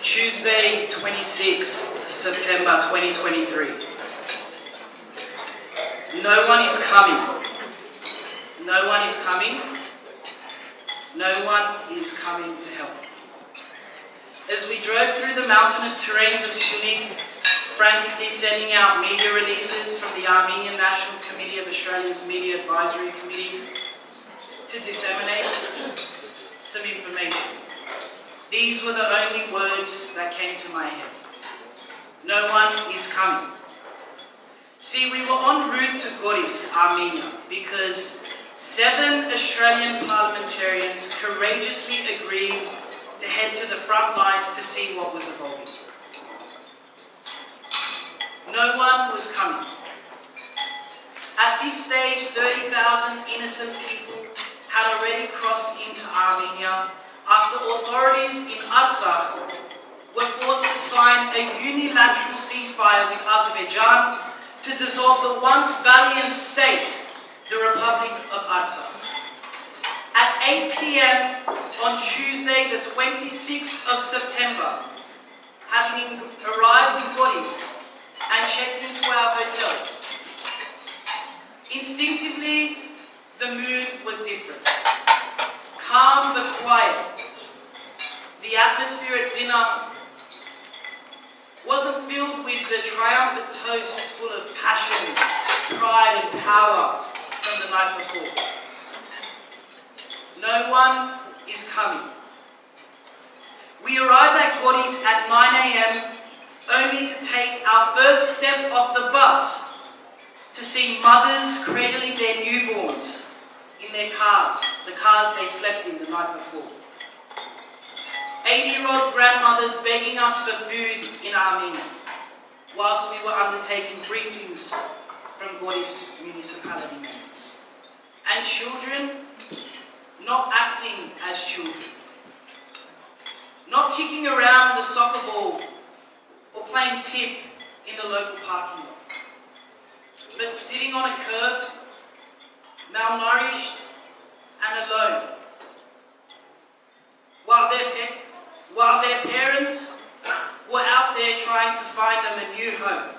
Tuesday, 26th September 2023. No one is coming. No one is coming. No one is coming to help. As we drove through the mountainous terrains of Sunik, frantically sending out media releases from the Armenian National Committee of Australia's Media Advisory Committee to disseminate some information, these were the only words that came to my head. No one is coming. See, we were en route to Goris, Armenia, because 7 Australian parliamentarians courageously agreed to head to the front lines to see what was evolving. No one was coming. At this stage, 30,000 innocent people had already crossed into Armenia after authorities in Artsakh were forced to sign a unilateral ceasefire with Azerbaijan to dissolve the once valiant state, the Republic of Artsakh. At 8 p.m. on Tuesday, the 26th of September, having arrived in Goris and checked into our hotel, instinctively the mood was different. Calm but quiet. The atmosphere at dinner wasn't filled with the triumphant toasts full of passion, pride and power from the night before. No one is coming. We arrived at Goris at 9 a.m. only to take our first step off the bus to see mothers cradling their newborns in their cars, the cars they slept in the night before. 80-year-old grandmothers begging us for food in Armenia, whilst we were undertaking briefings from Goris municipality members. And children not acting as children, not kicking around the soccer ball or playing tip in the local parking lot, but sitting on a curb, malnourished and alone, while their parents were out there trying to find them a new home.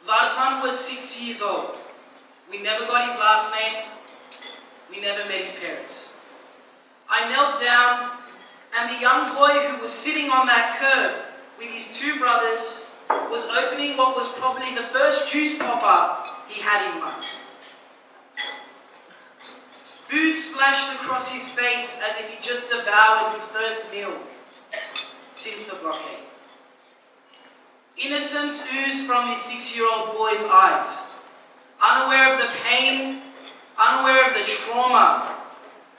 Vartan was 6 years old. We never got his last name. We never met his parents. I knelt down, and the young boy who was sitting on that curb with his 2 brothers was opening what was probably the first juice popper he had in months. Food splashed across his face as if he just devoured his first meal since the blockade. Innocence oozed from this 6-year-old boy's eyes, unaware of the pain, unaware of the trauma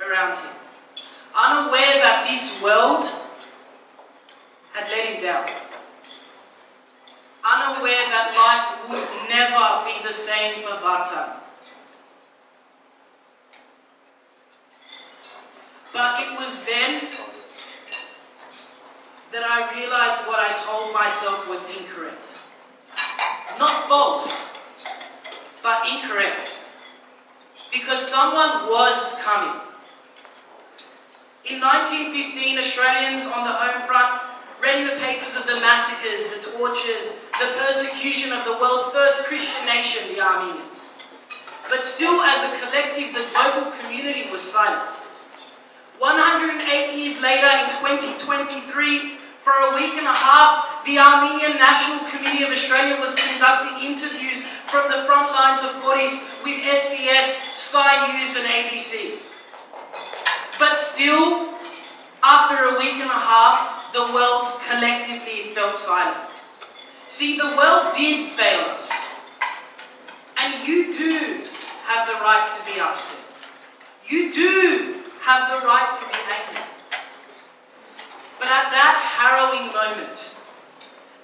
around him, unaware that this world had let him down, unaware that life would never be the same for Vartan. But it was then that I realized what I told myself was incorrect. Not false, but incorrect. Because someone was coming. In 1915, Australians on the home front read in the papers of the massacres, the tortures, the persecution of the world's first Christian nation, the Armenians. But still, as a collective, the global community was silent. 108 years later, in 2023, for a week and a half, the Armenian National Committee of Australia was conducting interviews from the front lines of Goris with SBS, Sky News and ABC. But still, after a week and a half, the world collectively felt silent. See, the world did fail us. And you do have the right to be upset. You do have the right to be angry. But at that harrowing moment,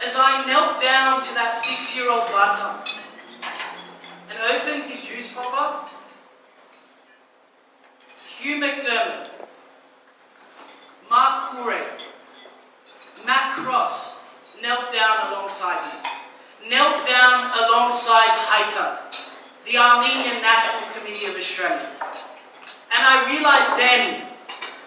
as I knelt down to that 6-year-old Vartan and opened his juice popper, Hugh McDermott, Mark Coure, Matt Cross knelt down alongside me, knelt down alongside Haitad, the Armenian National Committee of Australia. And I realized then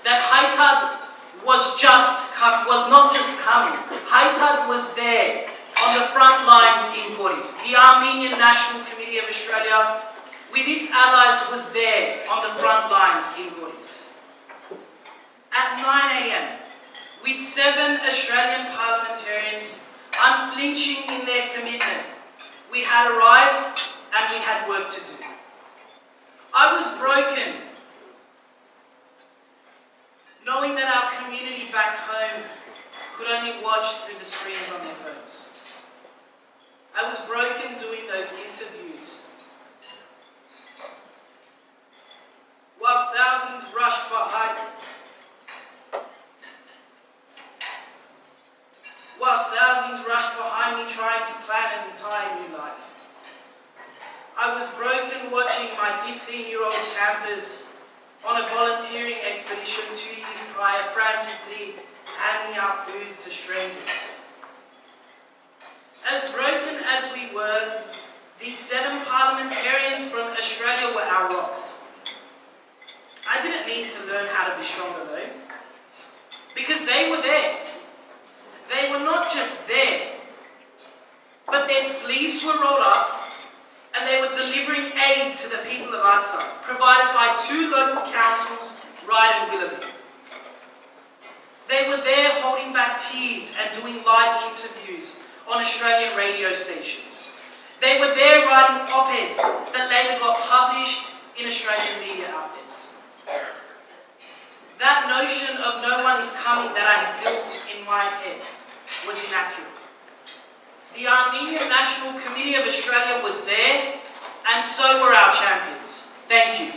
that Haitad was just was not just coming. Haitad was there on the front lines in Goris. The Armenian National Committee of Australia, with its allies, was there on the front lines in Goris. At 9 a.m, with 7 Australian parliamentarians unflinching in their commitment, we had arrived and we had work to do. I was broken, knowing that our community back home could only watch through the screens on their phones. I was broken doing those interviews. Whilst thousands rushed behind me trying to plan an entire new life. I was broken watching my 15-year-old campers on a volunteering expedition 2 years prior frantically handing out food to strangers. As broken as we were, these 7 parliamentarians from Australia were our rocks. I didn't need to learn how to be stronger though, because they were there. They were not just there, but their sleeves were rolled up and they were delivering aid to the people of Artsakh, provided by 2 local councils, Ryde and Willoughby. They were there holding back tears and doing live interviews on Australian radio stations. They were there writing op-eds that later got published in Australian media outlets. That notion of no one is coming that I had built in my head was inaccurate. The Armenian National Committee of Australia was there, and so were our champions. Thank you.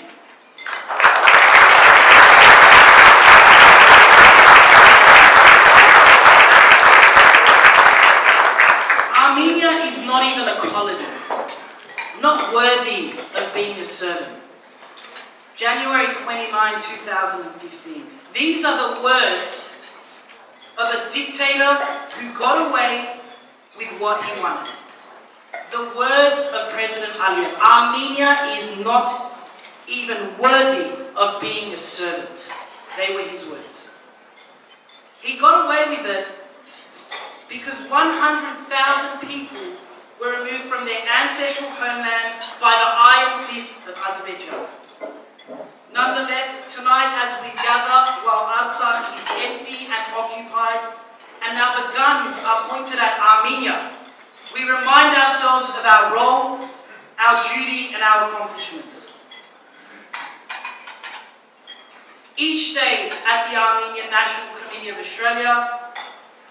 Armenia is not even a colony, not worthy of being a servant. January 29, 2015. These are the words of a dictator who got away with what he wanted. The words of President Aliyev. Armenia is not even worthy of being a servant. They were his words. He got away with it because 100,000 people were removed from their ancestral homelands by the iron fist of Azerbaijan. Nonetheless, tonight as we gather while Artsakh is empty and occupied, and now the guns are pointed at Armenia, we remind ourselves of our role, our duty, and our accomplishments. Each day at the Armenian National Committee of Australia,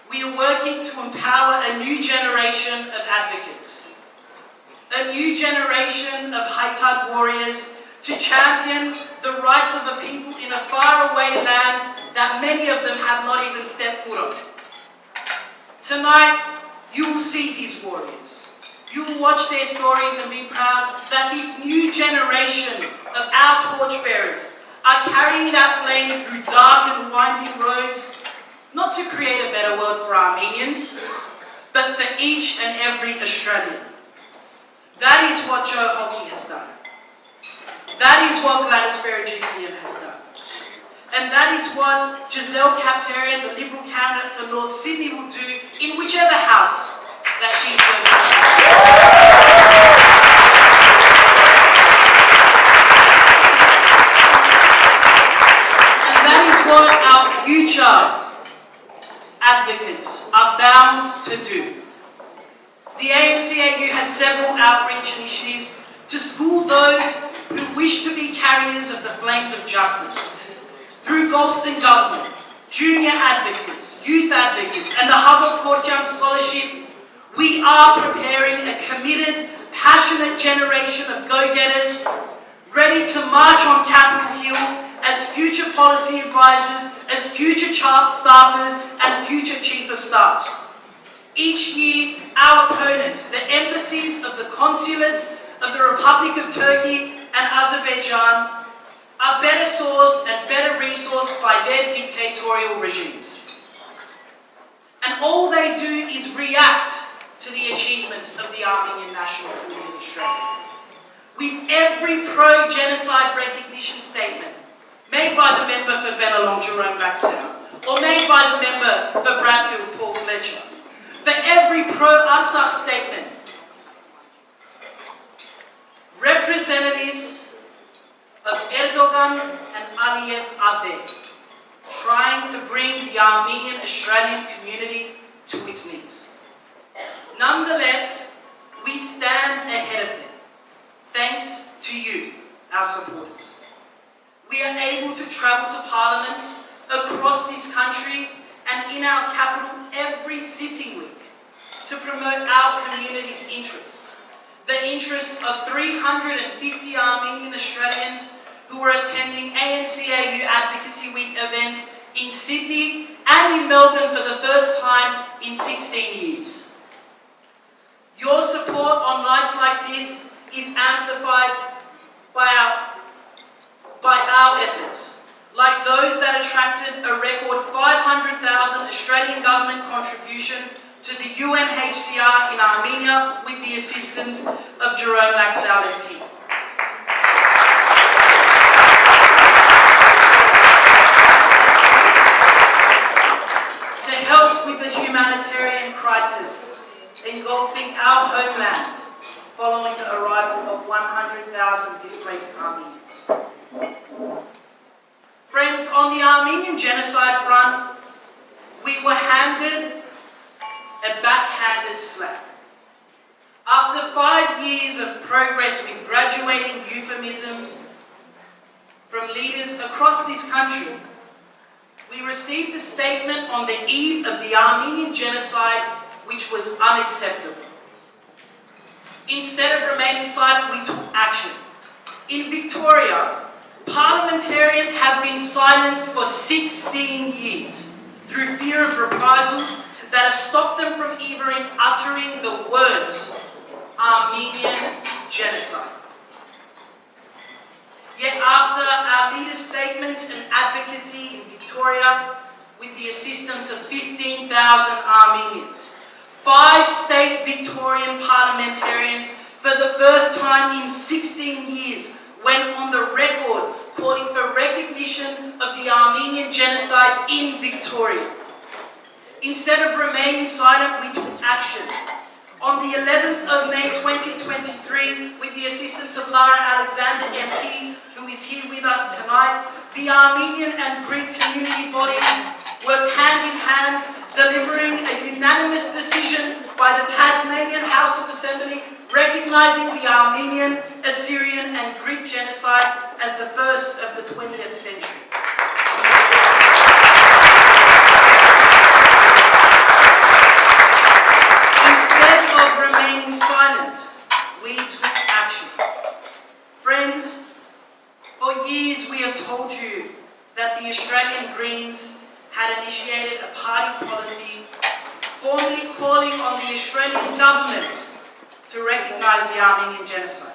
we are working to empower a new generation of advocates, a new generation of Haitad warriors to champion the rights of the people in a faraway land that many of them have not even stepped foot on. Tonight, you will see these warriors. You will watch their stories and be proud that this new generation of our torchbearers are carrying that flame through dark and winding roads, not to create a better world for Armenians, but for each and every Australian. That is what Joe Hockey has done. That is what Gladys Berejiklian has done. And that is what Giselle Kaptarian, the Liberal candidate for North Sydney, will do in whichever house that she serves. And that is what our future advocates are bound to do. The ANC-AU has several outreach initiatives to school those who wish to be carriers of the flames of justice. Through Golston Government, junior advocates, youth advocates, and the Hugo Kortian Scholarship, we are preparing a committed, passionate generation of go-getters ready to march on Capitol Hill as future policy advisors, as future staffers, and future chief of staffs. Each year, our opponents, the embassies of the consulates of the Republic of Turkey and Azerbaijan, are better sourced and better resourced by their dictatorial regimes. And all they do is react to the achievements of the Armenian National Committee of Australia. With every pro-genocide recognition statement made by the member for Benelong, Jerome Baxter, or made by the member for Bradfield, Paul Fletcher. For every pro-Artsakh statement, representatives of Erdogan and Aliyev are there, trying to bring the Armenian Australian community to its knees. Nonetheless, we stand ahead of them, thanks to you, our supporters. We are able to travel to parliaments across this country and in our capital every sitting week to promote our community's interests, the interests of 350 Armenian Australians who are attending ANC-AU Advocacy Week events in Sydney and in Melbourne for the first time in 16 years. Your support on nights like this is amplified by our efforts, like those that attracted a record 500,000 Australian government contribution to the UNHCR in Armenia with the assistance of Jerome Laxalt MP. To help with the humanitarian crisis engulfing our homeland following the arrival of 100,000 displaced Armenians. Friends, on the Armenian genocide front, we were handed a backhanded slap. After 5 years of progress with graduating euphemisms from leaders across this country, we received a statement on the eve of the Armenian genocide which was unacceptable. Instead of remaining silent, we took action. In Victoria, parliamentarians have been silenced for 16 years through fear of reprisals that have stopped them from even uttering the words Armenian genocide. Yet after our leaders' statements and advocacy in Victoria, with the assistance of 15,000 Armenians, 5 state Victorian parliamentarians for the first time in 16 years went on the record calling for recognition of the Armenian genocide in Victoria. Instead of remaining silent, we took action. On the 11th of May 2023, with the assistance of Lara Alexander MP, who is here with us tonight, the Armenian and Greek community bodies worked hand in hand, delivering a unanimous decision by the Tasmanian House of Assembly recognising the Armenian, Assyrian and Greek genocide as the first of the 20th century. Instead of remaining silent, we took action. Friends, for years we have told you that the Australian Greens had initiated a party policy formally calling on the Australian government to recognise the Armenian genocide.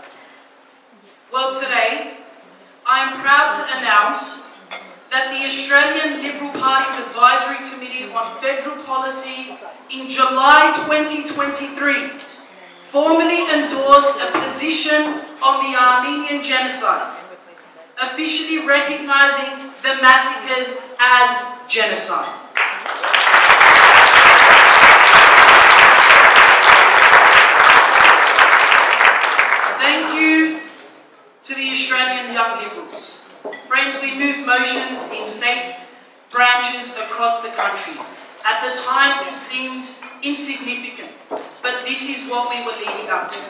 Well, today, I am proud to announce that the Australian Liberal Party's Advisory Committee on Federal Policy in July 2023 formally endorsed a position on the Armenian genocide, officially recognising the massacres as genocide. Thank you to the Australian Young Liberals. Friends, we moved motions in state branches across the country. At the time, it seemed insignificant, but this is what we were leading up to.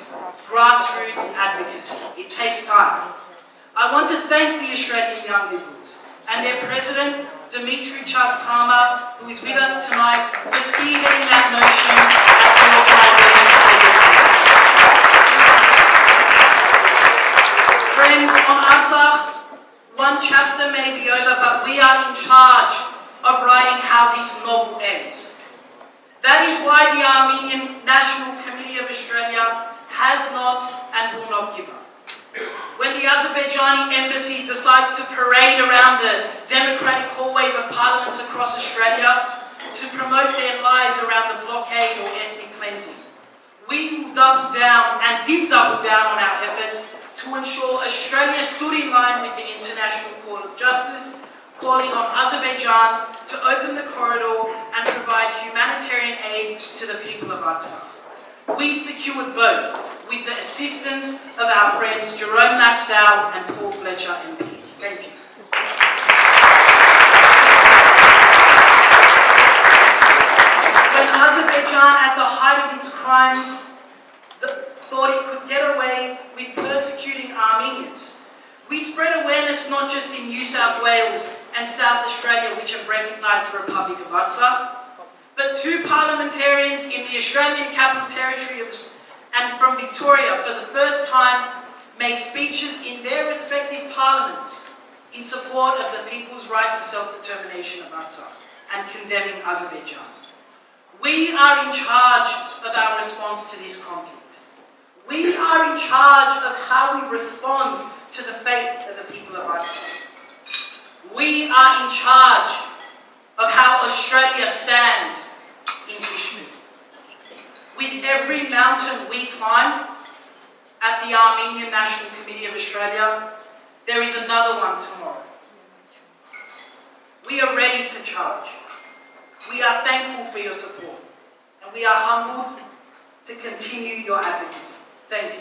Grassroots advocacy. It takes time. I want to thank the Australian Young Liberals and their president, Dimitri Chak-Palmer, who is with us tonight, for spearheading that motion at the organisation's table conference. Friends, on Artsakh, one chapter may be over, but we are in charge of writing how this novel ends. That is why the Armenian National Committee of Australia has not and will not give up. When the Azerbaijani embassy decides to parade around the democratic hallways of parliaments across Australia to promote their lies around the blockade or ethnic cleansing, we will double down and did double down on our efforts to ensure Australia stood in line with the International Court of Justice, calling on Azerbaijan to open the corridor and provide humanitarian aid to the people of Artsakh. We secured both with the assistance of our friends Jerome Maxwell and Paul Fletcher MPs. Thank you. When Azerbaijan, at the height of its crimes, thought it could get away with persecuting Armenians, we spread awareness not just in New South Wales and South Australia, which have recognised the Republic of Artsakh, but two parliamentarians in the Australian Capital Territory and from Victoria for the first time made speeches in their respective parliaments in support of the people's right to self-determination of Artsakh and condemning Azerbaijan. We are in charge of our response to this conflict. We are in charge of how we respond to the fate of the people of Artsakh. We are in charge of how Australia stands in history. With every mountain we climb at the Armenian National Committee of Australia, there is another one tomorrow. We are ready to charge. We are thankful for your support, and we are humbled to continue your advocacy. Thank you.